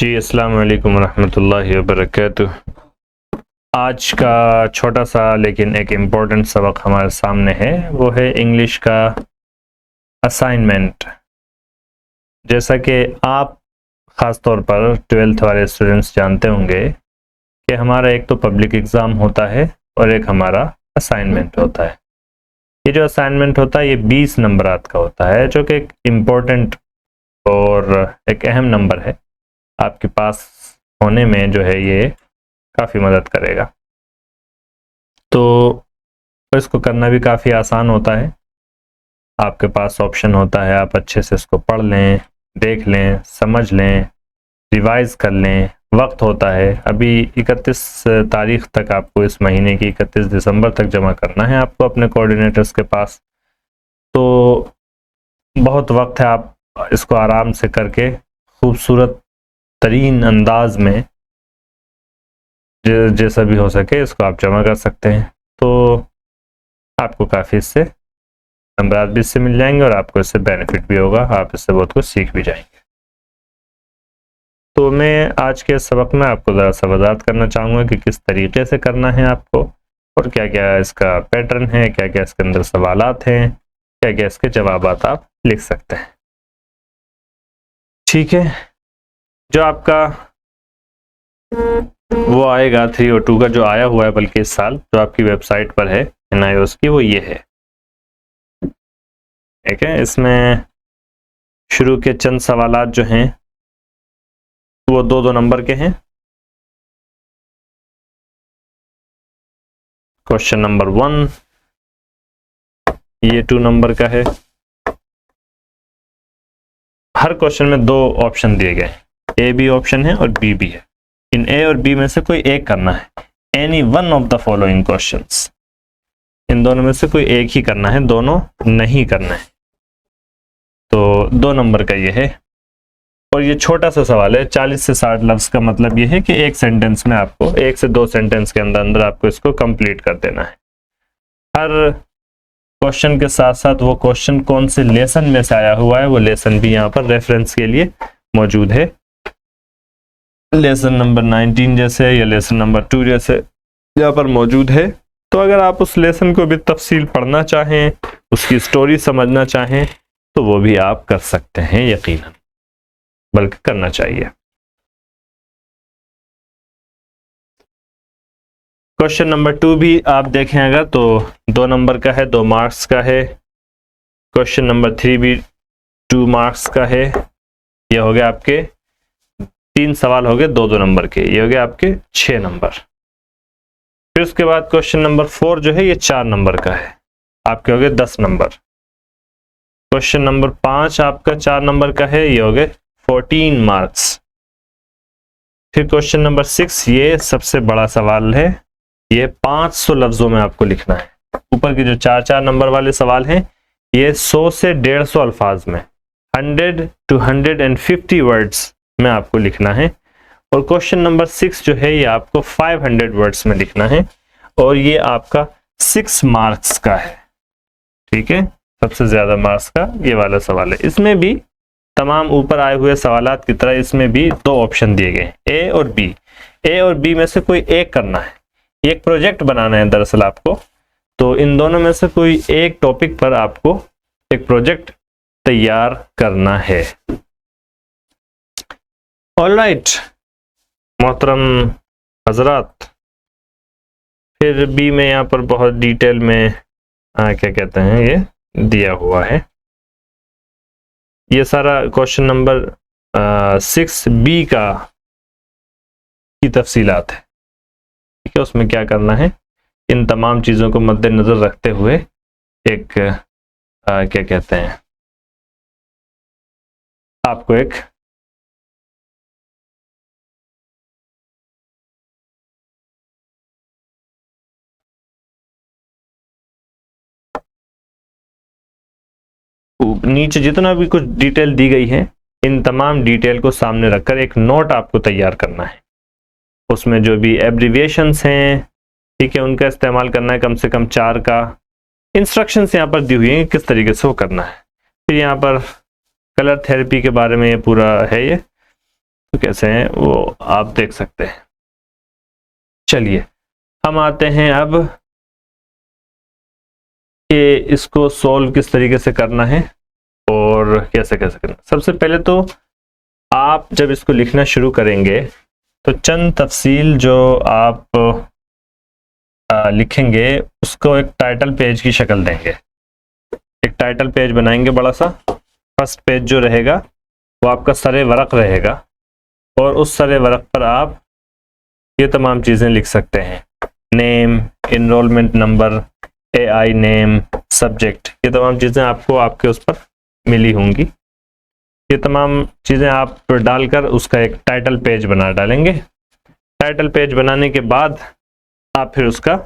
जी अस्सलाम वालेकुम रहमतुल्लाहि व बरकातुह। आज का छोटा सा लेकिन एक इम्पोर्टेंट सबक हमारे सामने है, वो है इंग्लिश का असाइनमेंट। जैसा कि आप ख़ास तौर पर 12th वाले स्टूडेंट्स जानते होंगे कि हमारा एक तो पब्लिक एग्ज़ाम होता है और एक हमारा असाइनमेंट होता है। ये जो असाइनमेंट होता है ये 20 नंबरात का होता है, जो कि एक इम्पोर्टेंट और एक अहम नंबर है। आपके पास होने में जो है ये काफ़ी मदद करेगा। तो इसको करना भी काफ़ी आसान होता है। आपके पास ऑप्शन होता है, आप अच्छे से इसको पढ़ लें, देख लें, समझ लें, रिवाइज़ कर लें। वक्त होता है, अभी 31 तारीख तक आपको, इस महीने की 31 दिसंबर तक जमा करना है आपको अपने कोऑर्डिनेटर्स के पास। तो बहुत वक्त है, आप इसको आराम से करके खूबसूरत तरीन अंदाज में जैसा भी हो सके इसको आप जमा कर सकते हैं। तो आपको काफ़ी इससे नंबर भी इससे मिल जाएंगे और आपको इससे बेनिफिट भी होगा, आप इससे बहुत कुछ सीख भी जाएंगे। तो मैं आज के सबक में आपको ज़रा सा वजाहत करना चाहूँगा कि किस तरीके से करना है आपको, और क्या क्या इसका पैटर्न है, क्या क्या इसके अंदर सवालात हैं, क्या क्या इसके जवाबात आप लिख सकते हैं। ठीक है, जो आपका वो आएगा 3 और 2 का जो आया हुआ है, बल्कि इस साल जो आपकी वेबसाइट पर है NIOS की, वो ये है। ठीक है, इसमें शुरू के चंद सवालात जो हैं वो 2-2 नंबर के हैं। क्वेश्चन नंबर 1 ये 2 नंबर का है। हर क्वेश्चन में 2 ऑप्शन दिए गए, A भी ऑप्शन है और B भी है। इन A और B में से कोई एक करना है, any one of the following questions. इन दोनों में से कोई एक ही करना है, दोनों नहीं करना है। तो 2 नंबर का ये है, और ये छोटा सा सवाल है, 40 से 60 लफ्ज़ का। मतलब ये है कि एक सेंटेंस में आपको 1 से 2 सेंटेंस के अंदर आपको इसको कंप्लीट कर देना है। हर क्वेश्चन के साथ साथ वो क्वेश्चन कौन से लेसन में से आया हुआ है, वो लेसन भी यहाँ पर रेफरेंस के लिए मौजूद है। लेसन नंबर 19 जैसे या लेसन नंबर 2 जैसे यहाँ पर मौजूद है। तो अगर आप उस लेसन को भी तफसील पढ़ना चाहें, उसकी स्टोरी समझना चाहें, तो वो भी आप कर सकते हैं यकीनन, बल्कि करना चाहिए। क्वेश्चन नंबर 2 भी आप देखें अगर, तो 2 नंबर का है, 2 मार्क्स का है। क्वेश्चन नंबर 3 भी 2 मार्क्स का है। ये हो गया आपके 3 सवाल हो गए 2-2 नंबर के, ये हो गए आपके 6 नंबर। फिर उसके बाद क्वेश्चन नंबर 4 जो है ये 4 नंबर का है, आपके हो गए 10 नंबर। क्वेश्चन नंबर 5 आपका 4 नंबर का है, ये हो गए 14 मार्क्स। फिर क्वेश्चन नंबर 6, ये सबसे बड़ा सवाल है, ये 500 लफ्जों में आपको लिखना है। ऊपर के जो 4-4 नंबर वाले सवाल हैं, ये 100 से 150 अल्फाज में, 100 to 150 वर्ड्स में आपको लिखना है। और क्वेश्चन नंबर 6 जो है ये आपको 500 वर्ड्स में लिखना है, और ये आपका 6 मार्क्स का है। ठीक है, सबसे ज्यादा मार्क्स का ये वाला सवाल है। इसमें भी तमाम ऊपर आए हुए सवालात की तरह इसमें भी 2 ऑप्शन दिए गए, A और B। A और B में से कोई एक करना है, एक प्रोजेक्ट बनाना है दरअसल आपको। तो इन दोनों में से कोई एक टॉपिक पर आपको एक प्रोजेक्ट तैयार करना है। ऑलराइट मोहतरम हजरात, फिर B में यहाँ पर बहुत डिटेल में क्या कहते हैं ये दिया हुआ है। ये सारा क्वेश्चन नंबर 6B की तफसीलात है। ठीक है, उसमें क्या करना है, इन तमाम चीज़ों को मद्देनजर रखते हुए एक क्या कहते हैं, आपको एक नीचे जितना भी कुछ डिटेल दी गई है, इन तमाम डिटेल को सामने रखकर एक नोट आपको तैयार करना है। उसमें जो भी एब्रिविएशंस हैं, ठीक है, उनका इस्तेमाल करना है, कम से कम 4 का। इंस्ट्रक्शंस यहाँ पर दी हुई हैं किस तरीके से वो करना है। फिर यहाँ पर कलर थेरेपी के बारे में ये पूरा है। ये तो कैसे हैं वो आप देख सकते हैं। चलिए हम आते हैं अब कि इसको सॉल्व किस तरीके से करना है और कैसे कैसे करना। सबसे पहले तो आप जब इसको लिखना शुरू करेंगे तो चंद तफसील जो आप लिखेंगे उसको एक टाइटल पेज की शक्ल देंगे। एक टाइटल पेज बनाएंगे बड़ा सा। फर्स्ट पेज जो रहेगा वो आपका सरे वरक रहेगा और उस सरे वरक पर आप ये तमाम चीज़ें लिख सकते हैं। Name, enrolment number, AI name, subject, ये तमाम चीज़ें आपको आपके उस पर मिली होंगी। ये तमाम चीज़ें आप डालकर उसका एक टाइटल पेज बना डालेंगे। टाइटल पेज बनाने के बाद आप फिर उसका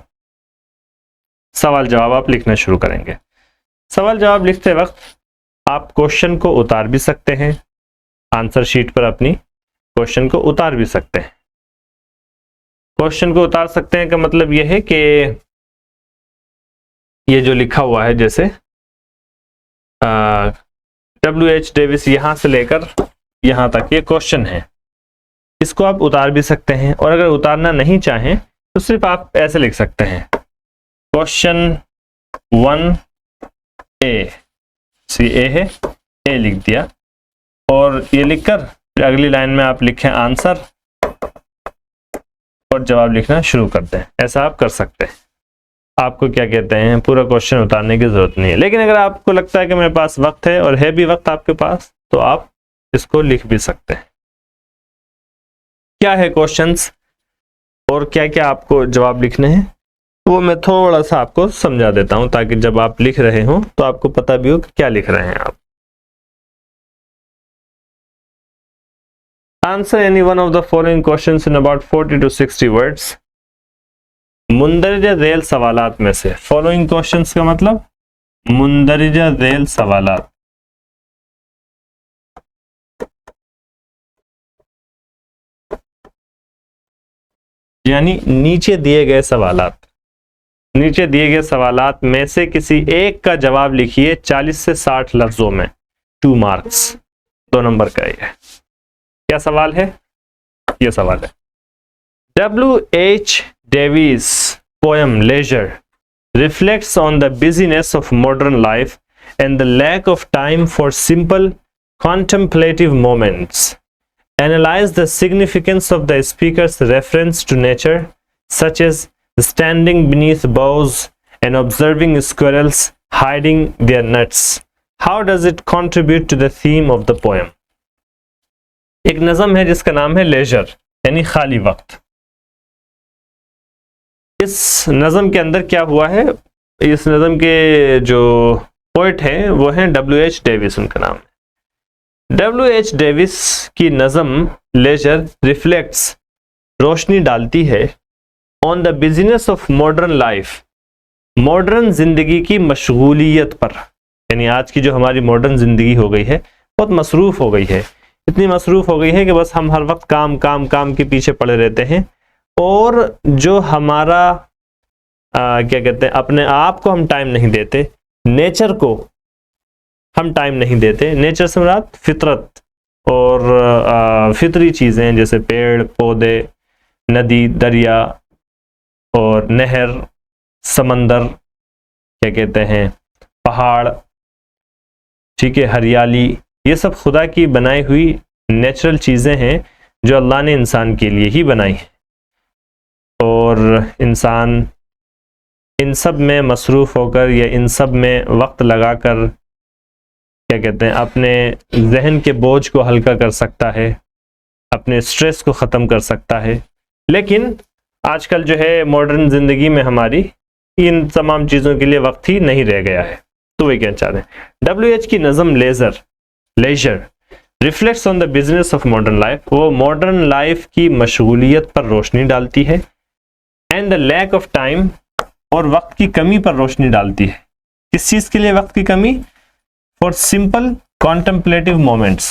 सवाल जवाब आप लिखना शुरू करेंगे। सवाल जवाब लिखते वक्त आप क्वेश्चन को उतार भी सकते हैं, आंसर शीट पर अपनी क्वेश्चन को उतार भी सकते हैं। क्वेश्चन को उतार सकते हैं का मतलब यह है कि ये जो लिखा हुआ है जैसे WH डेविस यहाँ से लेकर यहाँ तक ये क्वेश्चन है, इसको आप उतार भी सकते हैं। और अगर उतारना नहीं चाहें तो सिर्फ आप ऐसे लिख सकते हैं क्वेश्चन 1A, A है, A लिख दिया और ये लिखकर अगली लाइन में आप लिखें आंसर और जवाब लिखना शुरू कर दें। ऐसा आप कर सकते हैं। आपको क्या कहते हैं, पूरा क्वेश्चन उतारने की जरूरत नहीं है। लेकिन अगर आपको लगता है कि मेरे पास वक्त है और है भी वक्त आपके पास तो आप इसको लिख भी सकते हैं। क्या है क्वेश्चंस और क्या क्या आपको जवाब लिखने हैं वो मैं थोड़ा सा आपको समझा देता हूं ताकि जब आप लिख रहे हो तो आपको पता भी हो कि क्या लिख रहे हैं आप। Answer any one of the following questions in about 40 to 60 words. मुंदरजा झेल सवालात में से, फॉलोइंग क्वेश्चंस का मतलब मुंदरजा झेल सवालात, यानी नीचे दिए गए सवालात। नीचे दिए गए सवालात में से किसी एक का जवाब लिखिए 40 से 60 लफ्जों में, 2 मार्क्स, 2 नंबर का ये। क्या सवाल है? ये सवाल है WH Davies poem leisure reflects on the busyness of modern life and the lack of time for simple contemplative moments. Analyze the significance of the speaker's reference to nature, such as standing beneath boughs and observing squirrels hiding their nuts. How does it contribute to the theme of the poem? एक नज़म है जिसका नाम है laser यानी खाली वक्त। इस नज़म के अंदर क्या हुआ है, इस नज़म के जो पोइट हैं वो हैं WH डेविस, उनका नाम है। WH डेविस की नज़म लेजर रिफ्लेक्ट्स, रोशनी डालती है, on the business of modern life, modern जिंदगी की मशगूलियत पर। यानी आज की जो हमारी मॉडर्न जिंदगी हो गई है बहुत मसरूफ हो गई है, इतनी मसरूफ हो गई है कि बस हम हर वक्त काम काम काम के पीछे पड़े रहते हैं और जो हमारा क्या कहते हैं, अपने आप को हम टाइम नहीं देते, नेचर को हम टाइम नहीं देते। नेचर से मुराद फितरत और फितरी चीज़ें जैसे पेड़ पौधे, नदी, दरिया और नहर, समंदर, क्या कहते हैं, पहाड़, ठीक है, हरियाली, ये सब खुदा की बनाई हुई नेचुरल चीज़ें हैं जो अल्लाह ने इंसान के लिए ही बनाई है। और इंसान इन सब में मसरूफ़ होकर या इन सब में वक्त लगाकर क्या कहते हैं, अपने जहन के बोझ को हल्का कर सकता है, अपने स्ट्रेस को ख़त्म कर सकता है। लेकिन आजकल जो है मॉडर्न ज़िंदगी में हमारी इन तमाम चीज़ों के लिए वक्त ही नहीं रह गया है। तो वही कहना चाहते हैं WH की नज़म leisure reflects on the business of modern life, वो मॉडर्न लाइफ की मशगूलियत पर रोशनी डालती है, and the lack of time, और वक्त की कमी पर रोशनी डालती है। किस चीज़ के लिए वक्त की कमी? फॉर सिंपल कॉन्टेम्पलेटिव मोमेंट्स,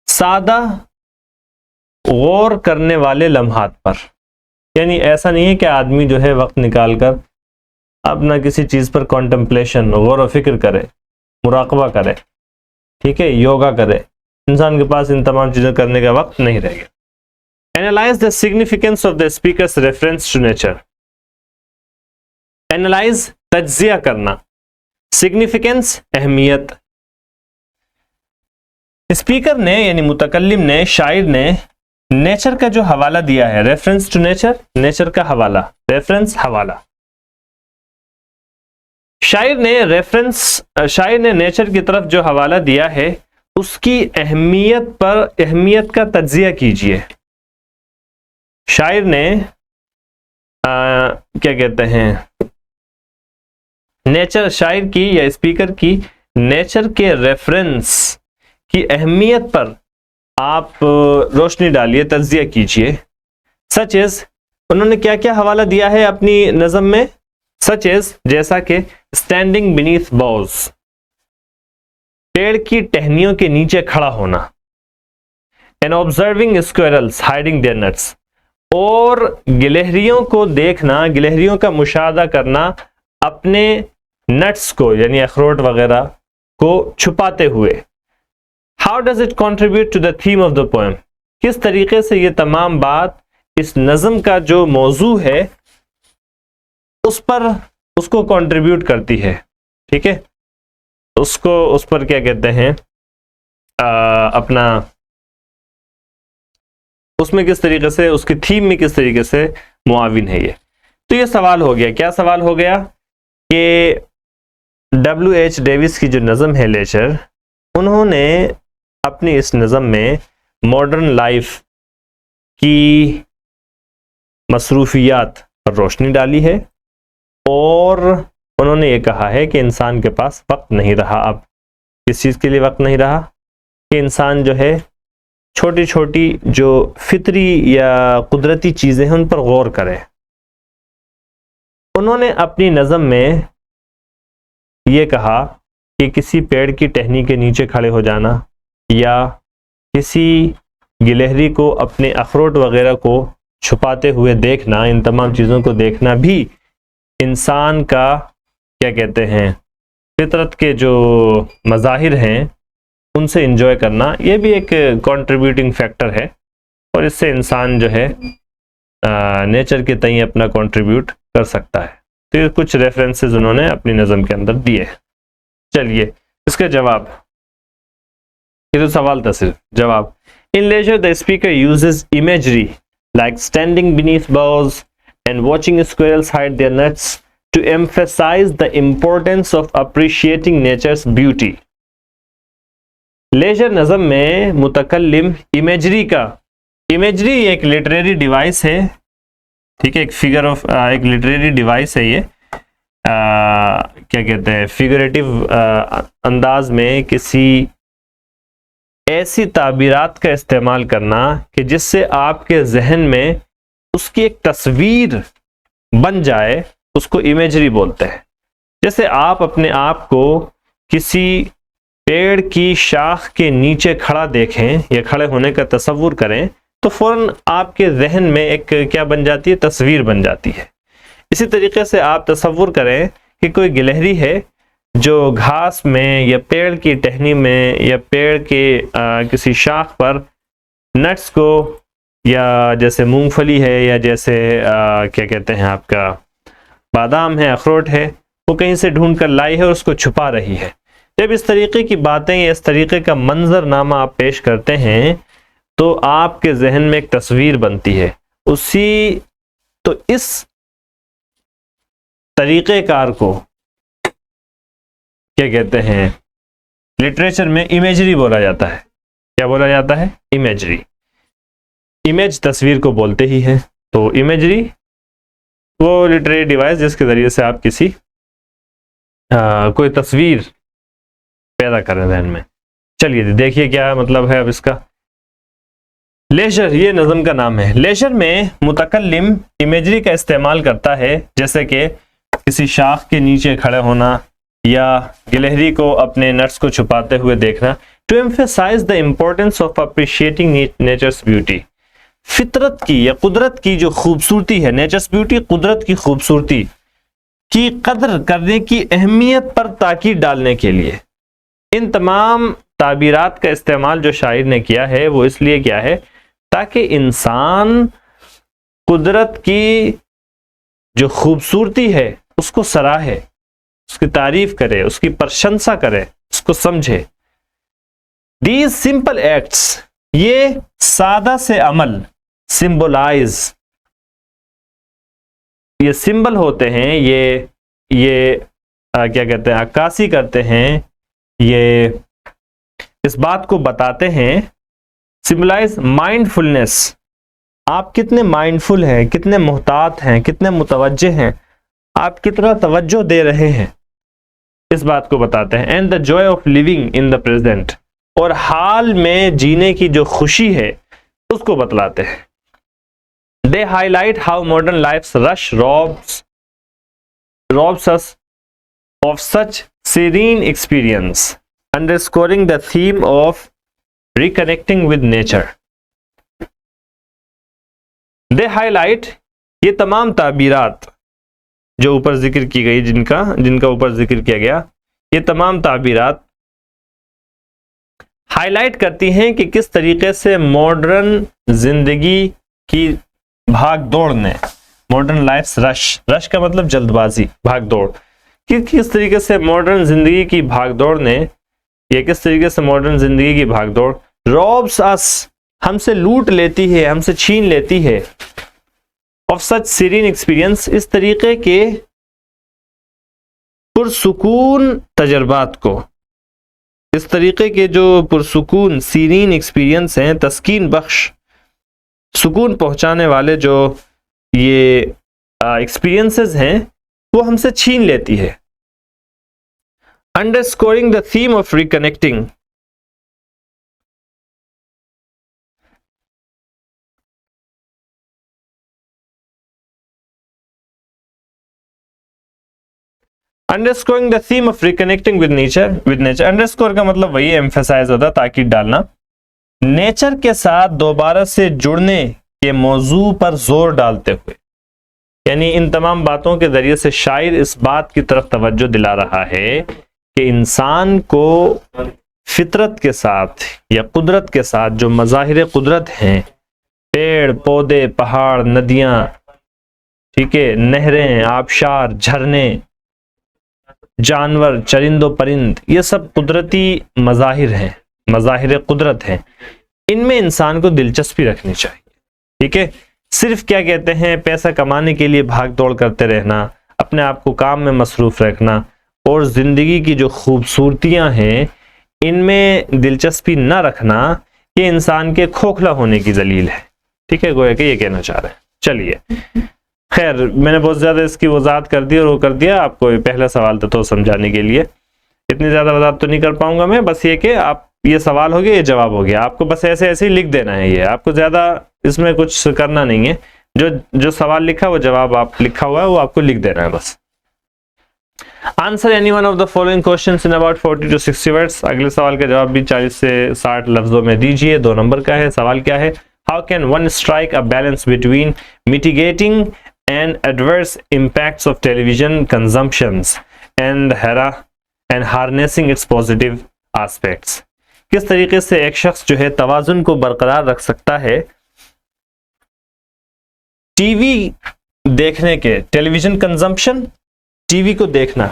सादा गौर करने वाले लम्हात पर। यानी ऐसा नहीं है कि आदमी जो है वक्त निकाल कर अपना किसी चीज़ पर कॉन्टेम्पलेशन, गौर व फिक्र करे, मुराकबा करे, ठीक है, योगा करे, इंसान के पास इन तमाम चीज़ों करने का वक्त नहीं रह गया। Analyse the significance of the speaker's reference to nature. Analyse तज्जिया करना, सिग्निफिकेंस अहमियत। स्पीकर ने यानी मुतकल्लिम ने, शायर ने नेचर का जो हवाला दिया है, रेफरेंस टू नेचर, नेचर का हवाला, रेफरेंस हवाला। शायर ने नेचर की तरफ जो हवाला दिया है उसकी अहमियत का तज्जिया कीजिए। शायर ने क्या कहते हैं, नेचर, शायर की या स्पीकर की नेचर के रेफरेंस की अहमियत पर आप रोशनी डालिए, तज्जिया कीजिए। सच एज, उन्होंने क्या क्या हवाला दिया है अपनी नज़म में, सच एज, जैसा कि स्टैंडिंग बीनीथ बॉउज, पेड़ की टहनियों के नीचे खड़ा होना, and observing squirrels hiding their nuts, और गिलहरियों को देखना, गिलहरियों का मुशाहदा करना अपने नट्स को यानी अखरोट वगैरह को छुपाते हुए। How does it contribute to the theme of the poem, किस तरीके से ये तमाम बात इस नज़म का जो मौजू है उसको कंट्रीब्यूट करती है। ठीक है, उस पर क्या कहते हैं, अपना उसमें किस तरीके से, उसकी थीम में किस तरीके से मुआविन है ये। तो ये सवाल हो गया, क्या सवाल हो गया कि W.H. डेविस की जो नज़म है लेजर, उन्होंने अपनी इस नज़म में मॉडर्न लाइफ की मसरूफियात पर रोशनी डाली है और उन्होंने ये कहा है कि इंसान के पास वक्त नहीं रहा, अब किस चीज़ के लिए वक्त नहीं रहा कि इंसान जो है छोटी छोटी जो फितरी या कुदरती चीज़ें हैं उन पर गौर करे। उन्होंने अपनी नज़म में ये कहा कि किसी पेड़ की टहनी के नीचे खड़े हो जाना या किसी गिलहरी को अपने अखरोट वगैरह को छुपाते हुए देखना, इन तमाम चीज़ों को देखना भी इंसान का क्या कहते हैं, फितरत के जो मज़ाहिर हैं उनसे इंजॉय करना, ये भी एक कंट्रीब्यूटिंग फैक्टर है और इससे इंसान जो है नेचर के तई अपना कंट्रीब्यूट कर सकता है। तो ये कुछ रेफरेंसेस उन्होंने अपनी नज़म के अंदर दिए। चलिए इसका जवाब, ये तो सवाल था सिर्फ, जवाब। In leisure the speaker uses imagery like standing beneath boughs and watching squirrels hide their nuts to emphasize the importance of appreciating nature's beauty. Leisure नज़म में मुतकल्लिम इमेजरी एक लिटरेरी डिवाइस है, ठीक है, एक लिटरेरी डिवाइस है ये, क्या कहते हैं, फिगरेटिव अंदाज में किसी ऐसी ताबीरात का इस्तेमाल करना कि जिससे आपके जहन में उसकी एक तस्वीर बन जाए, उसको इमेजरी बोलते हैं। जैसे आप अपने आप को किसी पेड़ की शाख के नीचे खड़ा देखें या खड़े होने का तसव्वुर करें तो फौरन आपके जहन में एक क्या बन जाती है, तस्वीर बन जाती है। इसी तरीके से आप तसव्वुर करें कि कोई गिलहरी है जो घास में या पेड़ की टहनी में या पेड़ के किसी शाख पर नट्स को, या जैसे मूंगफली है या जैसे क्या कहते हैं आपका बादाम है, अखरोट है, वो कहीं से ढूंढ कर लाई है और उसको छुपा रही है। जब इस तरीके की बातें या इस तरीके का मंजरनामा आप पेश करते हैं तो आपके जहन में एक तस्वीर बनती है तो इस तरीक़ेकार को क्या कहते हैं, लिटरेचर में इमेजरी बोला जाता है। क्या बोला जाता है? इमेजरी। इमेज तस्वीर को बोलते ही है, तो इमेजरी वो लिटरेरी डिवाइस जिसके ज़रिए से आप किसी कोई तस्वीर पैदा करें जहन में। चलिए देखिए क्या मतलब है अब इसका। लेजर, ये नज़म का नाम है। लेजर में मुतकल्लिम इमेजरी का इस्तेमाल करता है, जैसे कि किसी शाख के नीचे खड़े होना या गिलहरी को अपने नट्स को छुपाते हुए देखना, to emphasise the importance of appreciating nature's beauty. फितरत की या कुदरत की जो खूबसूरती है, नेचर्स ब्यूटी कुदरत की खूबसूरती की कदर करने की अहमियत पर ताकीद डालने के लिए इन तमाम ताबीरात का इस्तेमाल जो शायर ने किया है वो इसलिए किया है ताकि इंसान कुदरत की जो खूबसूरती है उसको सराहे, उसकी तारीफ करे, उसकी प्रशंसा करे, उसको समझे। These simple acts, ये सादा से अमल, सिंबलाइज, ये सिंबल होते हैं, ये क्या कहते हैं, अक्कासी करते हैं, ये इस बात को बताते हैं, सिंबलाइज माइंडफुलनेस, आप कितने माइंडफुल हैं, कितने मुहतात हैं, कितने मुतवज्जे हैं, आप कितना तवज्जो दे रहे हैं, इस बात को बताते हैं। And the Joy of living in the present, और हाल में जीने की जो खुशी है उसको बतलाते हैं। They highlight how modern life rush robs us of such serene experience, underscoring the theme of reconnecting with nature. They highlight, ये तमाम ताबीरात जो ऊपर जिक्र की गई, जिनका ऊपर जिक्र किया गया, ये तमाम ताबीरात हाईलाइट करती हैं कि किस तरीके से मॉडर्न जिंदगी की भाग दौड़ ने, मॉडर्न लाइफ रश का मतलब जल्दबाजी, भाग दौड़, कि किस तरीके से मॉडर्न जिंदगी की भाग दौड़ ने, या किस तरीके से मॉडर्न जिंदगी की भाग दौड़ रॉब्स अस, हमसे लूट लेती है, हमसे छीन लेती है, ऑफ सच सीरीन एक्सपीरियंस, इस तरीके के पुरसुकून तजर्बात को, इस तरीके के जो पुरसुकून सीरीन एक्सपीरियंस हैं, तस्कीन बख्श, सुकून पहुंचाने वाले जो ये एक्सपीरियंसेस हैं, वो हमसे छीन लेती है। Underscoring the theme of reconnecting, underscoring the theme of reconnecting with nature, underscore का मतलब वही एम्फेसाइज होता, ताकीद डालना, नेचर के साथ दोबारा से जुड़ने के मौजू पर जोर डालते हुए, यानी इन तमाम बातों के जरिए से शायर इस बात की तरफ तवज्जो दिला रहा है कि इंसान को फितरत के साथ या कुदरत के साथ जो मज़ाहिर कुदरत हैं, पेड़ पौधे, पहाड़, नदियां, ठीक है, नहरें, आबशार, झरने, जानवर, चरिंदो परिंद, ये सब कुदरती मज़ाहिर हैं, मज़ाहिर कुदरत हैं, इनमें इंसान को दिलचस्पी रखनी चाहिए। ठीक है, सिर्फ क्या कहते हैं, पैसा कमाने के लिए भाग दौड़ करते रहना, अपने आप को काम में मसरूफ रखना और जिंदगी की जो खूबसूरतियां हैं इनमें दिलचस्पी न रखना, ये इंसान के खोखला होने की दलील है। ठीक है, गोया कि ये कहना चाह रहे हैं। चलिए, खैर मैंने बहुत ज्यादा इसकी वजाहत कर दी और वो कर दिया, आपको पहला सवाल तो समझाने के लिए इतनी ज्यादा वजाहत तो नहीं कर पाऊंगा मैं, बस ये कि आप, ये सवाल हो गया, ये जवाब हो गया, आपको बस ऐसे ऐसे ही लिख देना है, ये आपको ज्यादा इसमें कुछ करना नहीं है, जो सवाल लिखा वो जवाब आप लिखा हुआ है वो आपको लिख देना है बस। Answer any one of the following questions in about 40 to 60 words, अगले सवाल का जवाब भी 40 से 60 लफ्जों में दीजिए। 2 नंबर का है। सवाल क्या है, how can one strike a balance between mitigating and adverse impacts of television consumptions and harnessing it's positive aspects, किस तरीके से एक शख्स जो है तवाजुन को बरकरार रख सकता है टीवी देखने के, टेलीविजन कंजम्पशन, टीवी को देखना,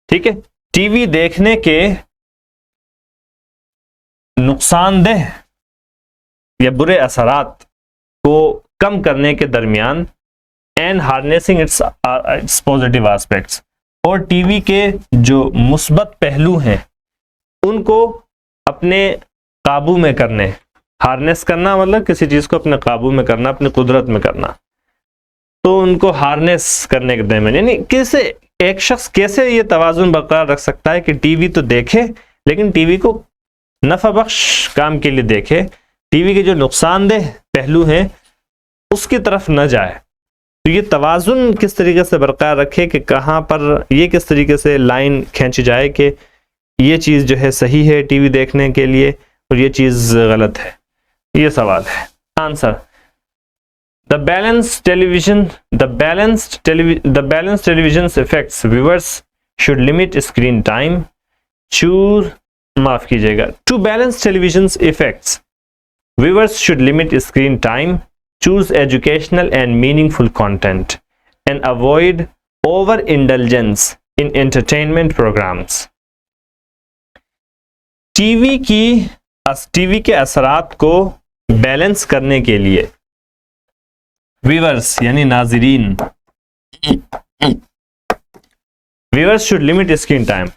ठीक है, टीवी देखने के नुकसानदेह या बुरे असरात को कम करने के दरमियान, and harnessing it's positive aspects, और टीवी के जो मुस्बत पहलू हैं उनको अपने काबू में करने, हार्नेस करना मतलब किसी चीज को अपने काबू में करना, अपने कुदरत में करना, तो उनको हार्नेस करने के दरमियान, यानी कैसे एक शख्स कैसे ये तवाजुन बरकरार रख सकता है कि टीवी तो देखे लेकिन टीवी को नफा बख्श काम के लिए देखे, टीवी के जो नुकसानदेह पहलू हैं उसकी तरफ न जाए। तो ये तवाजुन किस तरीके से बरकरार रखे कि कहाँ पर ये किस तरीके से लाइन खींची जाए कि ये चीज जो है सही है टीवी देखने के लिए और ये चीज गलत है, ये सवाल है। Answer, the balanced television's effects, viewers should limit screen time, choose माफ कीजिएगा, to balance television effects viewers should limit screen time, choose educational and meaningful content, and avoid overindulgence in entertainment programs. TV के असरात को balance करने के लिए viewers यानी नाजरीन, viewers should limit screen time,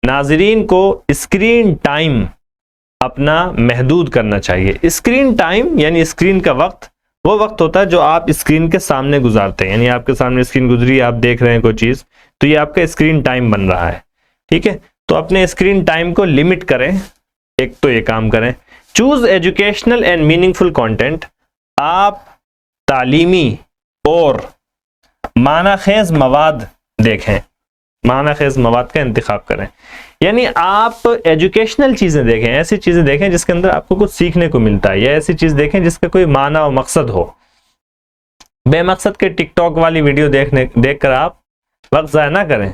नाजरीन को स्क्रीन टाइम अपना महदूद करना चाहिए। स्क्रीन टाइम यानी स्क्रीन का वक्त वो वक्त होता है जो आप स्क्रीन के सामने गुजारते हैं, यानी आपके सामने स्क्रीन गुजरी, आप देख रहे हैं कोई चीज, तो ये आपका स्क्रीन टाइम बन रहा है। ठीक है, तो अपने स्क्रीन टाइम को लिमिट करें, एक तो ये काम करें। Choose educational and meaningful content, आप तालीमी और मानाखेज मवाद देखें, मानाखेज मवाद का इंतखाब करें, यानी आप एजुकेशनल चीजें देखें, ऐसी चीजें देखें जिसके अंदर आपको कुछ सीखने को मिलता है, या ऐसी चीज देखें जिसका कोई माना और मकसद हो। बेमकसद के टिकटॉक वाली वीडियो देखकर आप वक्त ज़ाया ना करें।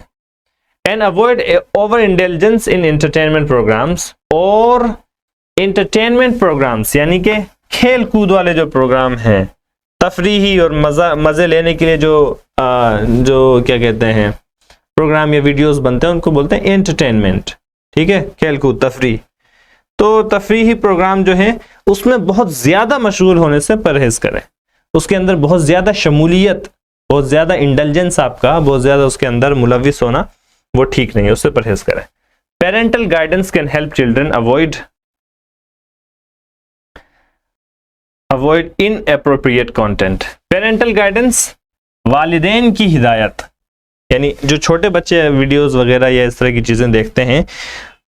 And avoid over intelligence in entertainment programmes, और एंटरटेनमेंट प्रोग्राम्स यानी कि खेल कूद वाले जो प्रोग्राम हैं, तफरीही और मजे लेने के लिए जो क्या कहते हैं प्रोग्राम या वीडियोस बनते हैं, उनको बोलते हैं एंटरटेनमेंट। ठीक है, खेल कूद तफरी, तो तफरीही प्रोग्राम जो है उसमें बहुत ज्यादा मशगूल होने से परहेज करें, उसके अंदर बहुत ज्यादा शमूलियत, बहुत ज्यादा इंटेलिजेंस आपका बहुत ज्यादा उसके अंदर मुलविस होना वो ठीक नहीं है, उससे परहेज करें। Parental guidance can help children avoid inappropriate content. Parental guidance, वालिदैन की हिदायत, यानी जो छोटे बच्चे वीडियोस वगैरह या इस तरह की चीजें देखते हैं,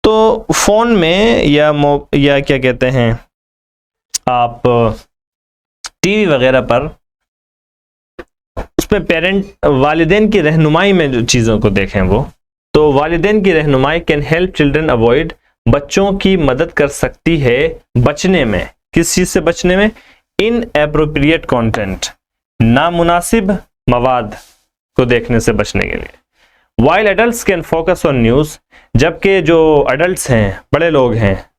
तो फोन में या क्या कहते हैं आप टीवी वगैरह पर, उसमें वालिदैन की रहनुमाई में जो चीज़ों को देखें वो, तो वालिदैन की रहनुमाई कैन हेल्प चिल्ड्रन अवॉइड, बच्चों की मदद कर सकती है बचने में, किस चीज़ से बचने में, इनएप्रोप्रिएट कंटेंट, नामुनासिब मवाद को देखने से बचने के लिए। While adults can focus on news, जबकि जो अडल्ट्स हैं, बड़े लोग हैं,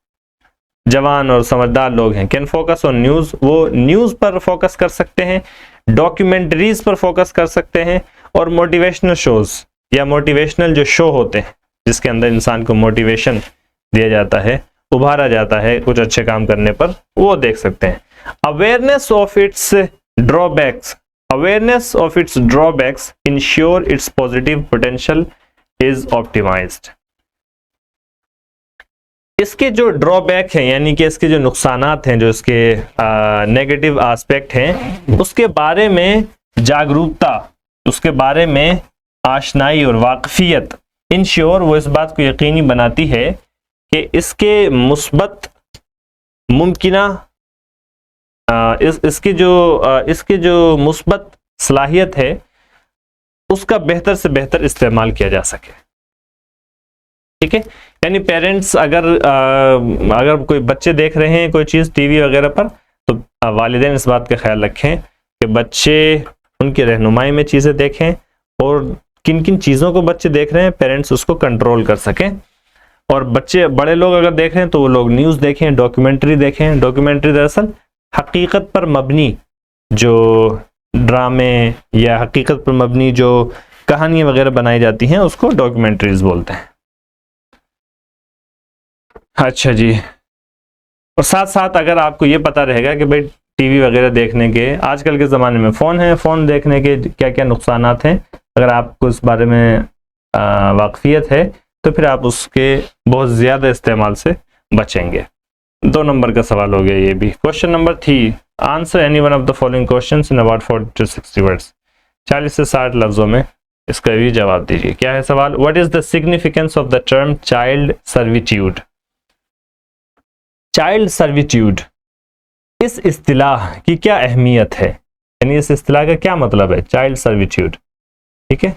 जवान और समझदार लोग हैं, कैन फोकस ऑन न्यूज़, वो न्यूज़ पर फोकस कर सकते हैं, डॉक्यूमेंट्रीज पर फोकस कर सकते हैं, और मोटिवेशनल शोज या मोटिवेशनल जो शो होते हैं जिसके अंदर इंसान को मोटिवेशन दिया जाता है, उभारा जाता है कुछ अच्छे काम करने पर, वो देख सकते हैं। Awareness of its drawbacks ensure its positive potential is optimised. इसके जो ड्रॉबैक हैं, यानी कि इसके जो नुकसानात हैं, जो इसके नेगेटिव एस्पेक्ट हैं, उसके बारे में जागरूकता, उसके बारे में आशनाई और वाकफियत, इंश्योर वो इस बात को यकीनी बनाती है कि इसके मुस्बत मुमकिना इसकी जो मुस्बत सलाहियत है उसका बेहतर से बेहतर इस्तेमाल किया जा सके। ठीक है, यानी पेरेंट्स अगर कोई बच्चे देख रहे हैं कोई चीज़ टीवी वगैरह पर, तो वालिदैन इस बात का ख्याल रखें कि बच्चे उनकी रहनुमाई में चीज़ें देखें, और किन किन चीज़ों को बच्चे देख रहे हैं पेरेंट्स उसको कंट्रोल कर सकें। और बड़े लोग अगर देख रहे हैं तो वो लोग न्यूज़ देखें, डॉक्यूमेंट्री देखें। डॉक्यूमेंट्री दरअसल हकीकत पर मबनी जो ड्रामे या हकीकत पर मबनी जो कहानियाँ वगैरह बनाई जाती हैं उसको डॉक्यूमेंट्रीज बोलते हैं। अच्छा जी, और साथ साथ अगर आपको ये पता रहेगा कि भाई टीवी वगैरह देखने के आजकल के ज़माने में फ़ोन है, फ़ोन देखने के क्या क्या नुकसानात हैं, अगर आपको इस बारे में वाकफियत है तो फिर आप उसके बहुत ज़्यादा इस्तेमाल से बचेंगे। 2 नंबर का सवाल हो गया ये भी। Question number 3, answer any one of the following questions in about 40 to 60 words. 40 से 60 लफ्ज़ों में इसका भी जवाब दीजिए। क्या है सवाल? What is the significance of the term child servitude? Child servitude, इस इस्तिलाह की क्या अहमियत है, यानी इस इस्तिलाह का क्या मतलब है चाइल्ड सर्विट्यूड? ठीक है,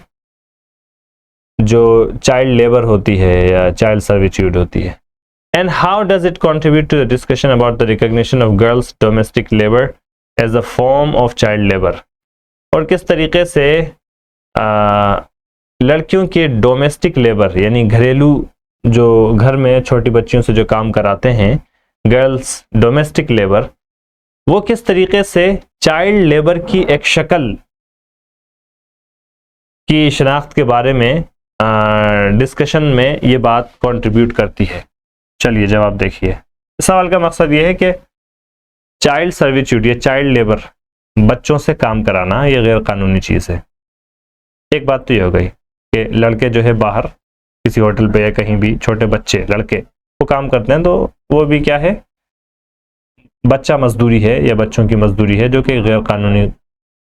जो चाइल्ड लेबर होती है या चाइल्ड सर्विट्यूड होती है। And how does it contribute to the discussion about the recognition of girls domestic labour as a form of child labour, और किस तरीके से लड़कियों के डोमेस्टिक लेबर यानी घरेलू जो घर में छोटी बच्चियों से जो काम कराते हैं, गर्ल्स डोमेस्टिक लेबर, वो किस तरीके से चाइल्ड लेबर की एक शक्ल की शनाख्त के बारे में डिस्कशन में ये बात कंट्रीब्यूट करती है। चलिए जवाब देखिए। इस सवाल का मकसद ये है कि चाइल्ड सर्विट्यूड या चाइल्ड लेबर, बच्चों से काम कराना, ये गैर कानूनी चीज़ है। एक बात तो ये हो गई कि लड़के जो है बाहर किसी होटल पे या कहीं भी, छोटे बच्चे लड़के वो काम करते हैं, तो वो भी क्या है, बच्चा मजदूरी है या बच्चों की मजदूरी है, जो कि गैर कानूनी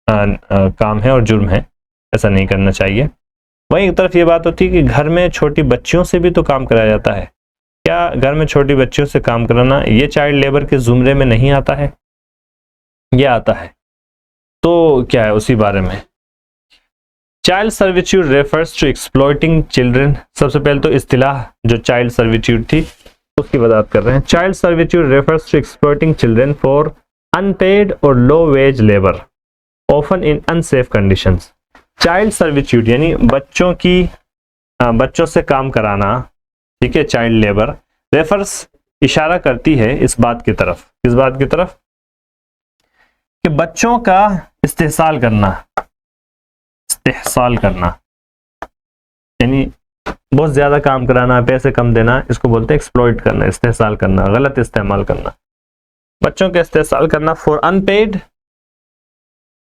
काम है और जुर्म है, ऐसा नहीं करना चाहिए। वहीं एक तरफ ये बात होती है कि घर में छोटी बच्चियों से भी तो काम कराया जाता है। क्या घर में छोटी बच्चियों से काम कराना ये चाइल्ड लेबर के जुमरे में नहीं आता है? ये आता है। तो क्या है उसी बारे में। Child servitude refers to exploiting children. सबसे पहले तो इस्तिलाह जो चाइल्ड सर्विट्यूड थी उसकी वजाहत कर रहे हैं। Child servitude refers to exploiting children for unpaid or low wage labour often in unsafe conditions. Child servitude यानी बच्चों से काम कराना, ठीक है, चाइल्ड लेबर। रेफर्स इशारा करती है इस बात की तरफ, किस बात की तरफ, कि बच्चों का इस्तेहसाल करना, यानी बहुत ज्यादा काम कराना, पैसे कम देना, इसको बोलते हैं एक्सप्लॉइट करना, इस्तेहसाल करना, गलत इस्तेमाल करना, बच्चों का इस्तेहसाल करना फॉर अनपेड,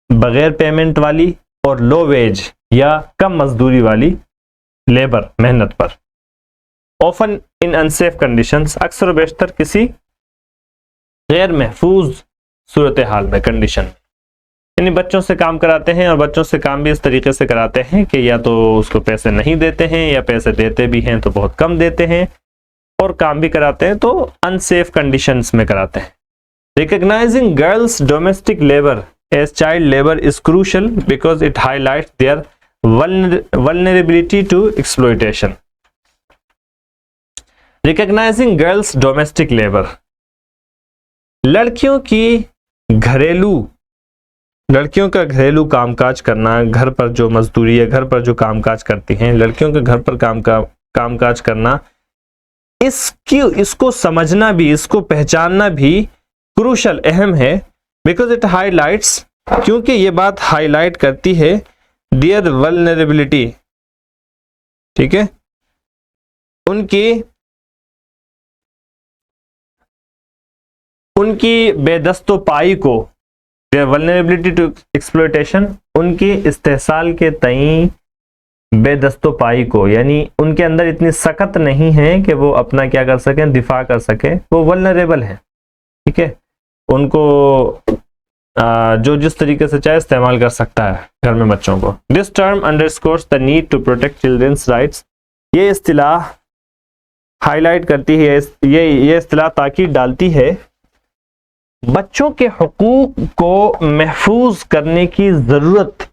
बगैर पेमेंट वाली, और लो वेज या कम मजदूरी वाली लेबर, मेहनत पर। ऑफन इन अनसेफ कंडीशंस, अक्सर व बेशतर किसी गैर महफूज सूरत हाल में, कंडीशन, यानी बच्चों से काम कराते हैं और बच्चों से काम भी इस तरीके से कराते हैं कि या तो उसको पैसे नहीं देते हैं या पैसे देते भी हैं तो बहुत कम देते हैं, और काम भी कराते हैं तो अनसेफ कंडीशंस में कराते हैं। Recognising girls domestic labour as child labor is crucial because it highlights their vulnerability to exploitation. Recognizing girls domestic labor, लड़कियों का घरेलू कामकाज करना, घर पर जो मजदूरी या घर पर जो कामकाज करती हैं लड़कियों के घर पर कामकाज करना, इसको समझना भी, इसको पहचानना भी क्रूशल, अहम है। बिकॉज इट हाईलाइट्स, क्योंकि ये बात हाईलाइट करती है देयर वल्नरेबिलिटी, ठीक है, उनकी बेदस्तोपाई को, देयर वल्नरेबिलिटी टू एक्सप्लॉयटेशन, उनकी इस्तेहसाल के तई बेदस्तोपाई को, यानी उनके अंदर इतनी सख्त नहीं है कि वो अपना क्या कर सकें, दिफा कर सके, वो वल्नरेबल है, ठीक है, उनको जो जिस तरीके से चाहे इस्तेमाल कर सकता है घर में बच्चों को। This term underscores the need to protect children's rights, ये इस्तिलाह हाईलाइट करती है, ये इस्तिलाह ताकीद डालती है बच्चों के हुकूक को महफूज करने की जरूरत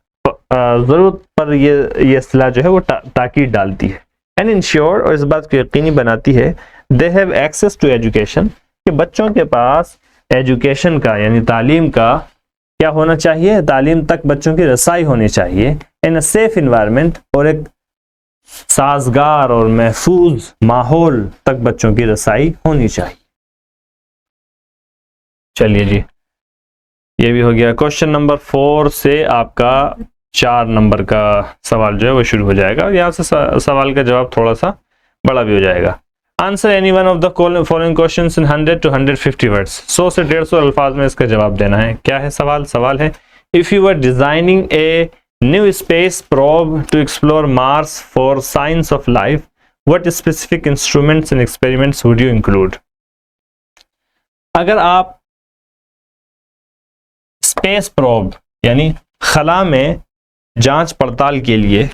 पर ये इस्तिलाह जो है वो ताकीद डालती है। एंड इंश्योर, और इस बात को यकीनी बनाती है, they have access to education, कि बच्चों के पास एजुकेशन का यानी तालीम का क्या होना चाहिए, तालीम तक बच्चों की रसाई होनी चाहिए, इन अ सेफ इन्वायरमेंट, और एक साजगार और महफूज माहौल तक बच्चों की रसाई होनी चाहिए। चलिए जी, ये भी हो गया। क्वेश्चन नंबर 4 से आपका 4 नंबर का सवाल जो है वो शुरू हो जाएगा। यहाँ से सवाल का जवाब थोड़ा सा बड़ा भी हो जाएगा। Answer any one of the following questions in 100 to 150 words, 100 से 150 अल्फाज में इसका जवाब देना है। क्या है सवाल? सवाल है, if you are designing a new space probe to explore Mars for science of life, what specific instruments and experiments would you include? अगर आप स्पेस प्रोब यानी खला में जांच पड़ताल के लिए,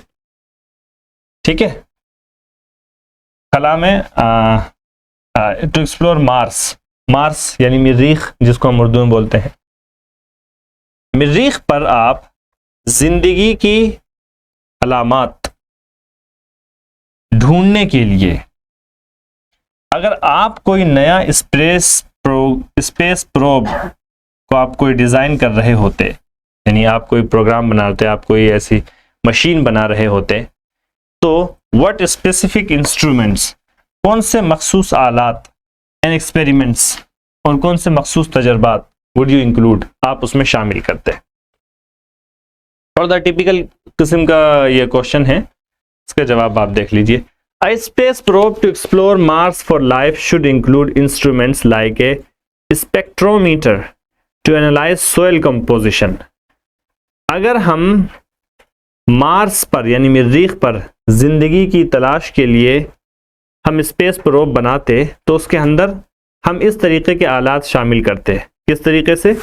ठीक है, खला में टू एक्सप्लोर मार्स यानी मरीख, जिसको हम उर्दू में बोलते हैं, मरीख पर आप जिंदगी की अलामात ढूंढने के लिए अगर आप कोई नया स्पेस प्रोब को आप कोई डिजाइन कर रहे होते, यानी आप कोई प्रोग्राम बना रहे, आप कोई ऐसी मशीन बना रहे होते, तो व्हाट स्पेसिफिक इंस्ट्रूमेंट्स, कौन से मखसूस आलात एंड एक्सपेरिमेंट्स और कौन से मखसूस तजर्बात वुड यू इंक्लूड, आप उसमें शामिल करते हैं। और द टिपिकल किस्म का ये क्वेश्चन है, इसका जवाब आप देख लीजिए। A space probe to explore Mars for life should include instruments like a spectrometer to analyze soil composition। अगर हम मार्स पर यानी मरीख पर जिंदगी की तलाश के लिए हम स्पेस प्रोब बनाते तो उसके अंदर हम इस तरीके के आलात शामिल करते। किस तरीके से?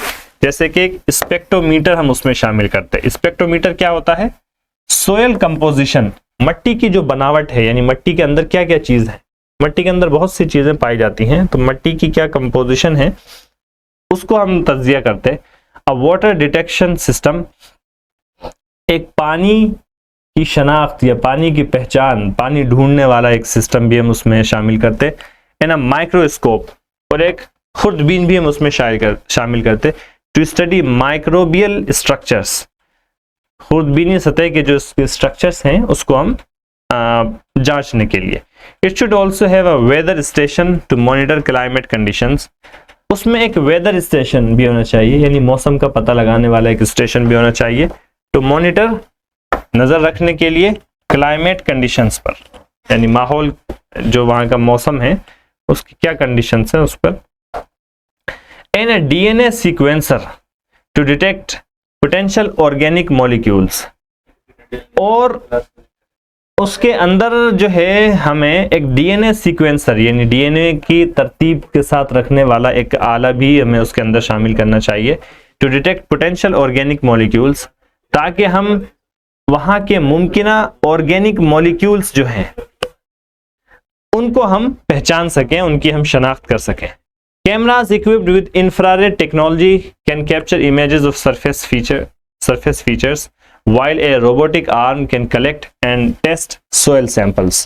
जैसे कि एक स्पेक्ट्रोमीटर हम उसमें शामिल करते। स्पेक्ट्रोमीटर क्या होता है? सोयल कंपोजिशन, मट्टी की जो बनावट है, यानी मट्टी के अंदर क्या क्या चीज है। मट्टी के अंदर बहुत सी चीजें पाई जाती हैं, तो मट्टी की क्या कंपोजिशन है उसको हम तज्जिया करते। अब वाटर डिटेक्शन सिस्टम, एक पानी की शनाख्त या पानी की पहचान, पानी ढूंढने वाला एक सिस्टम भी हम उसमें शामिल करते। एंड माइक्रोस्कोप, और एक खुर्दबीन भी हम उसमें शामिल करते टू स्टडी माइक्रोबियल स्ट्रक्चर्स। खुर्दबीनी सतह के जो स्ट्रक्चर्स हैं उसको हम जांचने के लिए। It should also have a weather station to monitor climate conditions. उसमें एक वेदर स्टेशन भी होना चाहिए, यानी मौसम का पता लगाने वाला एक स्टेशन भी होना चाहिए, टू मॉनिटर, नजर रखने के लिए, क्लाइमेट कंडीशंस पर, यानी माहौल जो वहां का मौसम है उसकी क्या कंडीशंस है उस पर। And a DNA sequencer to detect potential organic molecules, और उसके अंदर जो है हमें एक डीएनए सीक्वेंसर यानी डीएनए की तरतीब के साथ रखने वाला एक आला भी हमें उसके अंदर शामिल करना चाहिए, to detect potential organic molecules, ताकि हम वहां के मुमकिना ऑर्गेनिक मॉलिक्यूल्स जो हैं उनको हम पहचान सकें, उनकी हम शनाख्त कर सकें। Cameras equipped with infrared technology can capture images of surface features, while a robotic arm can collect and test soil samples।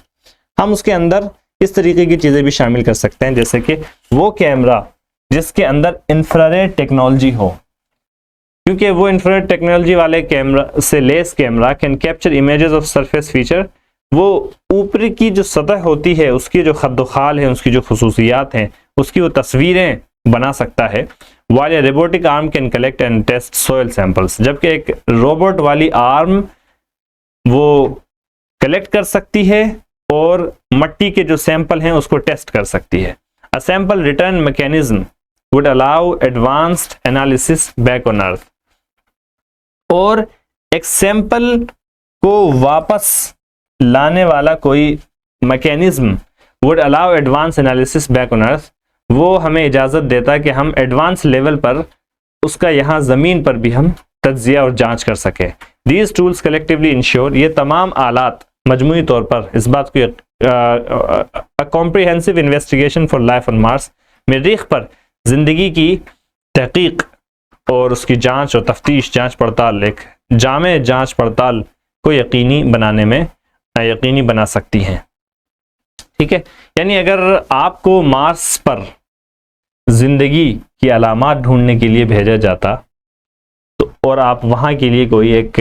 हम उसके अंदर इस तरीके की चीजें भी शामिल कर सकते हैं, जैसे कि वो कैमरा जिसके अंदर इंफ्रारेड टेक्नोलॉजी हो, क्योंकि वो इंफ्रारेड टेक्नोलॉजी वाले कैमरा से less camera can capture images of surface feature, वो ऊपरी की जो सतह होती है उसकी जो खद्दोखाल है, उसकी जो खुसूसियात हैं, उसकी वो तस्वीरें बना सकता है। While a robotic arm can collect and test soil samples, जबकि एक रोबोट वाली आर्म वो कलेक्ट कर सकती है और मट्टी के जो सैंपल हैं उसको टेस्ट कर सकती है। A sample return mechanism would allow advanced analysis back on earth, और एक सैंपल को वापस लाने वाला कोई mechanism would allow advance analysis back on earth, वो हमें इजाजत देता कि हम एडवांस लेवल पर उसका यहाँ जमीन पर भी हम तज्जिया और जांच कर सके। दीज टूल्स कलेक्टिवली इंश्योर, ये तमाम आलात मजमूई तौर पर इस बात को comprehensive investigation for life on Mars, मरीख पर जिंदगी की तहकीक और उसकी जांच और तफ्तीश, जांच पड़ताल, एक जामे जांच पड़ताल को यकीनी बनाने में यकीनी बना सकती हैं। ठीक है, यानी अगर आपको मार्स पर जिंदगी की अलामात ढूंढने के लिए भेजा जाता तो और आप वहां के लिए कोई एक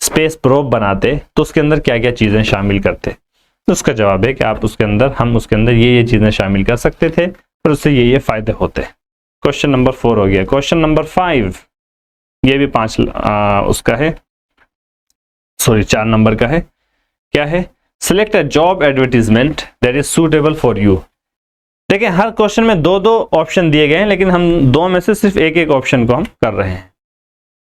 स्पेस प्रोब बनाते तो उसके अंदर क्या क्या चीजें शामिल करते, तो उसका जवाब है कि आप उसके अंदर हम उसके अंदर ये चीजें शामिल कर सकते थे और उससे ये फायदे होते। क्वेश्चन नंबर 4 हो गया। क्वेश्चन नंबर 5, ये भी 5 उसका है, सॉरी 4 नंबर का है। क्या है? Select a job advertisement that is suitable for you. देखिए हर क्वेश्चन में 2-2 ऑप्शन दिए गए हैं, लेकिन हम 2 में से सिर्फ एक ऑप्शन को हम कर रहे हैं।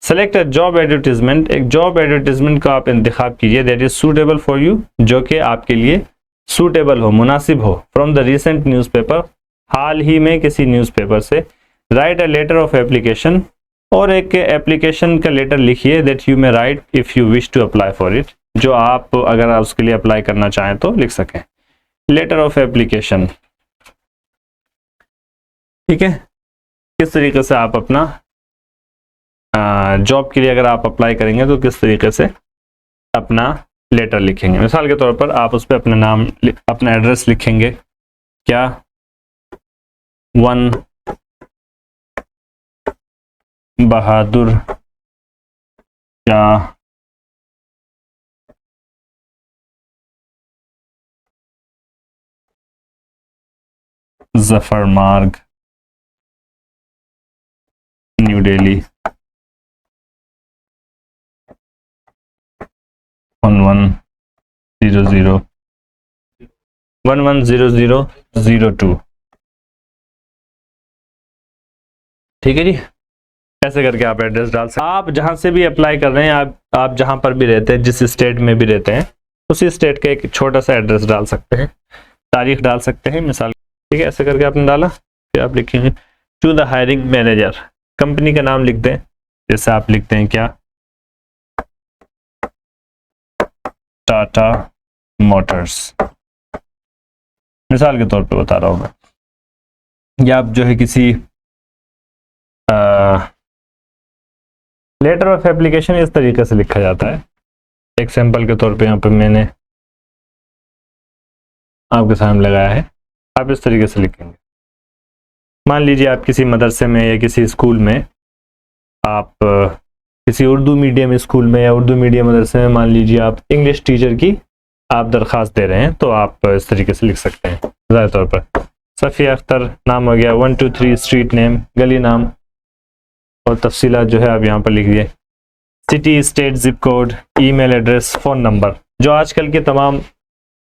सेलेक्ट अ जॉब एडवर्टीजमेंट, एक जॉब एडवर्टीजमेंट का आप इंतखाब कीजिए that is suitable for you, जो कि आपके लिए सूटेबल हो, मुनासिब हो। फ्रॉम द रिसेंट न्यूज़पेपर, हाल ही में किसी न्यूज़पेपर से। Write a letter of application, और एक एप्लीकेशन का लेटर लिखिए that you may write if you wish to apply for it, जो आप अगर आप उसके लिए अप्लाई करना चाहें तो लिख सकें। लेटर ऑफ एप्लीकेशन, ठीक है, किस तरीके से आप अपना जॉब के लिए अगर आप अप्लाई करेंगे तो किस तरीके से अपना लेटर लिखेंगे। मिसाल के तौर पर आप उस पर अपना नाम, अपना एड्रेस लिखेंगे, क्या 1 बहादुर शाह जफर मार्ग, न्यू दिल्ली 110002। ठीक है जी, ऐसे करके आप एड्रेस डाल सकते हैं। आप जहां से भी अप्लाई कर रहे हैं, आप जहां पर भी रहते हैं, जिस स्टेट में भी रहते हैं, उसी स्टेट का एक छोटा सा एड्रेस डाल सकते हैं, तारीख डाल सकते हैं, मिसाल। ठीक है, ऐसे करके आपने डाला, फिर आप लिखेंगे to the hiring manager, company का नाम लिख दें, जैसे आप लिखते हैं क्या, टाटा मोटर्स, मिसाल के तौर पे बता रहा हूं मैं। या आप जो है किसी लेटर ऑफ एप्लीकेशन इस तरीके से लिखा जाता है। एक सैंपल के तौर पे यहाँ पे मैंने आपके सामने लगाया है, आप इस तरीके से लिखेंगे। मान लीजिए आप किसी मदरसे में या किसी स्कूल में, आप किसी उर्दू मीडियम स्कूल में या उर्दू मीडियम मदरसे में, मान लीजिए आप इंग्लिश टीचर की आप दरख्वास्त दे रहे हैं, तो आप इस तरीके से लिख सकते हैं। ज़ाहिर तौर पर सफ़िया अख्तर नाम हो गया, 123 स्ट्रीट नेम, गली नाम, और तफसीलात जो है आप यहाँ पर लिख दिए, city, state, zip code, email address, phone number. जो आजकल के तमाम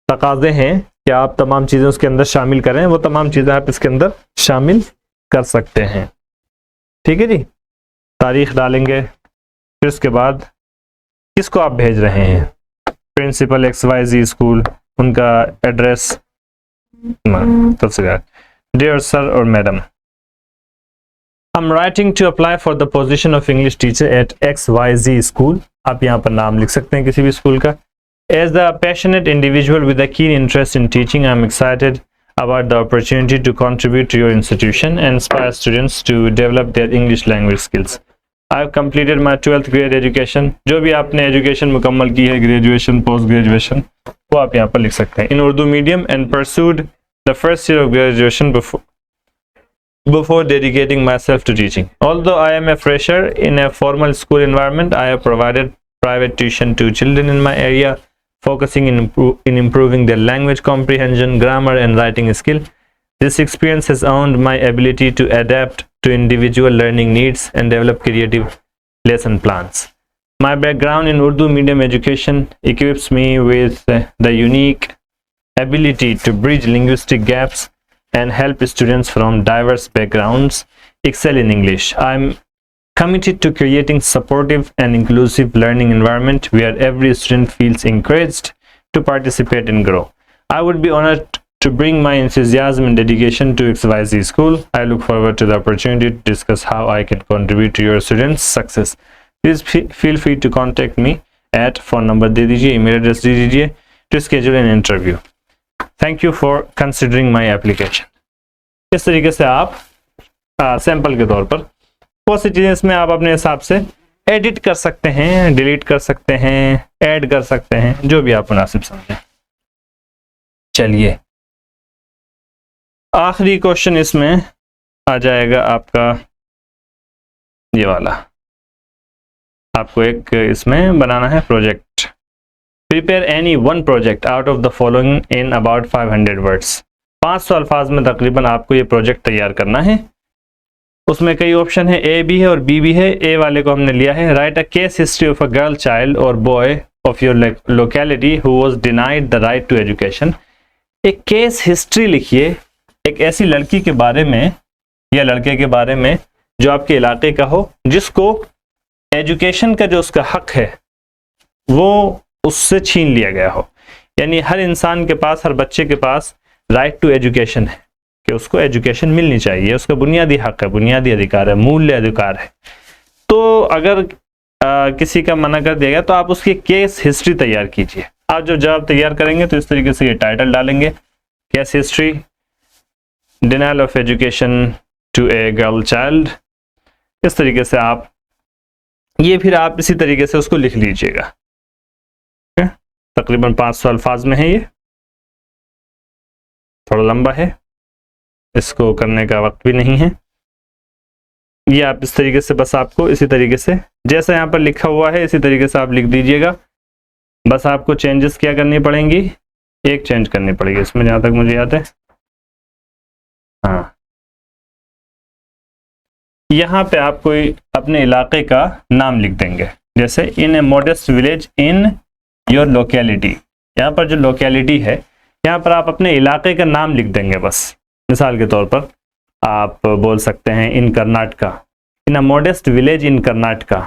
तकाज़े हैं कि आप तमाम चीज़ें उसके अंदर शामिल करें, वो तमाम चीज़ें आप इसके अंदर शामिल कर सकते हैं। ठीक है जी, तारीख डालेंगे, फिर उसके बाद किसको आप भेज रहे हैं, प्रिंसिपल XYZ स्कूल, उनका एड्रेस, तफसीलात, डियर सर और madam, I'm writing to apply for the position of English teacher at XYZ school। आप यहाँ पर नाम लिख सकते हैं किसी भी स्कूल का। As a passionate individual with a keen interest in teaching, I'm excited about the opportunity to contribute to your institution and inspire students to develop their English language skills. I've completed my 12th grade education। जो भी आपने education मुकम्मल की है, graduation, post graduation, वो आप यहाँ पर लिख सकते हैं, in Urdu medium, and pursued the first year of graduation before dedicating myself to teaching. Although I am a fresher in a formal school environment, I have provided private tuition to children in my area, focusing in improving their language comprehension, grammar, and writing skill. This experience has earned my ability to adapt to individual learning needs and develop creative lesson plans. My background in Urdu medium education equips me with the unique ability to bridge linguistic gaps and help students from diverse backgrounds excel in English. I'm committed to creating supportive and inclusive learning environment where every student feels encouraged to participate and grow. I would be honored to bring my enthusiasm and dedication to XYZ school. I look forward to the opportunity to discuss how I can contribute to your students' success. Please feel free to contact me at phone number दे दीजिए, email address दे दीजिए, to schedule an interview. Thank you for considering my application। इस तरीके से आप sample के तौर पर बहुत सी चीज़ें इसमें आप अपने हिसाब से एडिट कर सकते हैं, डिलीट कर सकते हैं, ऐड कर सकते हैं, जो भी आप मुनासिब समझें। चलिए, आखिरी क्वेश्चन इसमें आ जाएगा आपका ये वाला। आपको एक इसमें बनाना है project. Prepare any one project out of the following in about 500 words. 500 अल्फाज में तकरीबन आपको ये प्रोजेक्ट तैयार करना है। उसमें कई ऑप्शन है, ए भी है और बी भी है। ए वाले को हमने लिया है, write a case history of a girl child or boy of your locality who was denied the right to education. एक केस हिस्ट्री लिखिए एक ऐसी लड़की के बारे में या लड़के के बारे में जो आपके इलाके का हो, जिसको एजुकेशन का जो उसका हक है वो उससे छीन लिया गया हो। यानी हर इंसान के पास, हर बच्चे के पास राइट टू एजुकेशन है कि उसको एजुकेशन मिलनी चाहिए, उसका बुनियादी हक है, बुनियादी अधिकार है, मूल्य अधिकार है। तो अगर किसी का मना कर दिया गया तो आप उसकी केस हिस्ट्री तैयार कीजिए। आप जो जवाब तैयार करेंगे तो इस तरीके से ये टाइटल डालेंगे, case history, denial of education to a girl child. इस तरीके से आप ये फिर आप इसी तरीके से उसको लिख लीजिएगा। तकरीबन 500 अल्फाज में है, ये थोड़ा लंबा है, इसको करने का वक्त भी नहीं है। ये आप इस तरीके से बस आपको इसी तरीके से जैसा यहाँ पर लिखा हुआ है इसी तरीके से आप लिख दीजिएगा। बस आपको चेंजेस क्या करनी पड़ेंगी, एक चेंज करनी पड़ेगी इसमें, जहाँ तक मुझे याद है हाँ, यहाँ पे आप कोई अपने इलाके का नाम लिख देंगे, जैसे in a modest village in your locality. यहाँ पर जो लोकेलिटी है, यहाँ पर आप अपने इलाके का नाम लिख देंगे बस। मिसाल के तौर पर आप बोल सकते हैं in Karnataka, in a modest village in Karnataka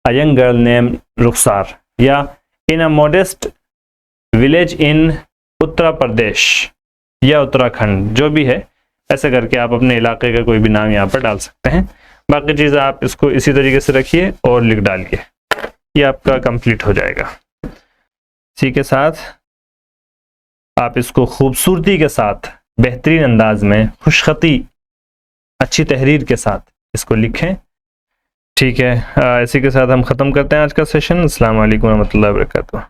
a young girl name Rukhsar, या इन अ मॉडेस्ट विलेज इन उत्तर प्रदेश या उत्तराखंड, जो भी है ऐसे करके आप अपने इलाके का कोई भी नाम यहाँ पर डाल सकते हैं। बाकी चीज़ आप इसको इसी तरीके से रखिए और लिख डालिए, ये आपका कंप्लीट हो जाएगा। इसी के साथ आप इसको खूबसूरती के साथ, बेहतरीन अंदाज में, खुशखती, अच्छी तहरीर के साथ इसको लिखें। ठीक है, इसी के साथ हम ख़त्म करते हैं आज का सेशन। अस्सलाम वालेकुम रहमतुल्लाहि व बरकातुहू।